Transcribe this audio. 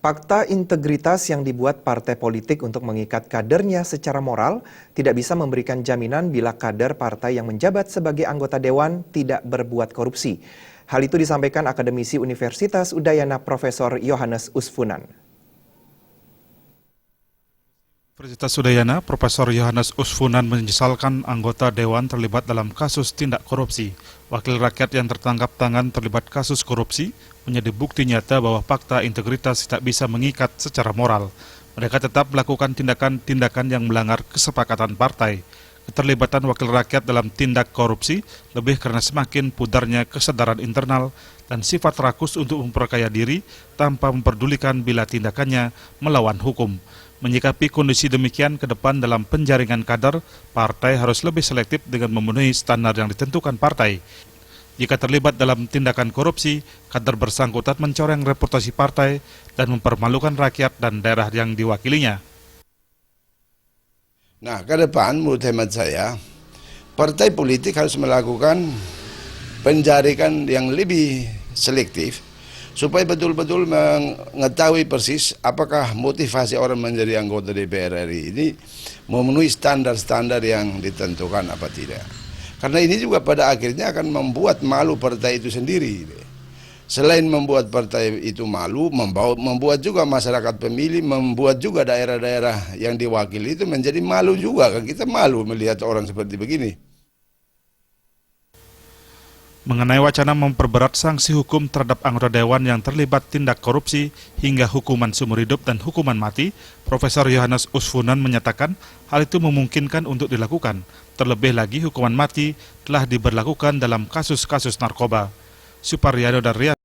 Fakta integritas yang dibuat partai politik untuk mengikat kadernya secara moral tidak bisa memberikan jaminan bila kader partai yang menjabat sebagai anggota dewan tidak berbuat korupsi. Hal itu disampaikan akademisi Universitas Udayana Profesor Yohanes Usfunan. Universitas Udayana, Profesor Yohanes Usfunan menyesalkan anggota dewan terlibat dalam kasus tindak korupsi. Wakil rakyat yang tertangkap tangan terlibat kasus korupsi menjadi bukti nyata bahwa fakta integritas tidak bisa mengikat secara moral. Mereka tetap melakukan tindakan-tindakan yang melanggar kesepakatan partai. Keterlibatan wakil rakyat dalam tindak korupsi lebih karena semakin pudarnya kesadaran internal dan sifat rakus untuk memperkaya diri tanpa memperdulikan bila tindakannya melawan hukum. Menyikapi kondisi demikian ke depan dalam penjaringan kader, partai harus lebih selektif dengan memenuhi standar yang ditentukan partai. Jika terlibat dalam tindakan korupsi, kader bersangkutan mencoreng reputasi partai dan mempermalukan rakyat dan daerah yang diwakilinya. Nah, ke depan menurut hemat saya, partai politik harus melakukan penjaringan yang lebih selektif supaya betul-betul mengetahui persis apakah motivasi orang menjadi anggota DPR RI ini memenuhi standar-standar yang ditentukan apa tidak. Karena ini juga pada akhirnya akan membuat malu partai itu sendiri. Selain membuat partai itu malu, membuat juga masyarakat pemilih, membuat juga daerah-daerah yang diwakili itu menjadi malu juga. Kan kita malu melihat orang seperti begini. Mengenai wacana memperberat sanksi hukum terhadap anggota dewan yang terlibat tindak korupsi hingga hukuman seumur hidup dan hukuman mati, Profesor Yohanes Usfunan menyatakan hal itu memungkinkan untuk dilakukan. Terlebih lagi hukuman mati telah diberlakukan dalam kasus-kasus narkoba. Suparyado dan Riyad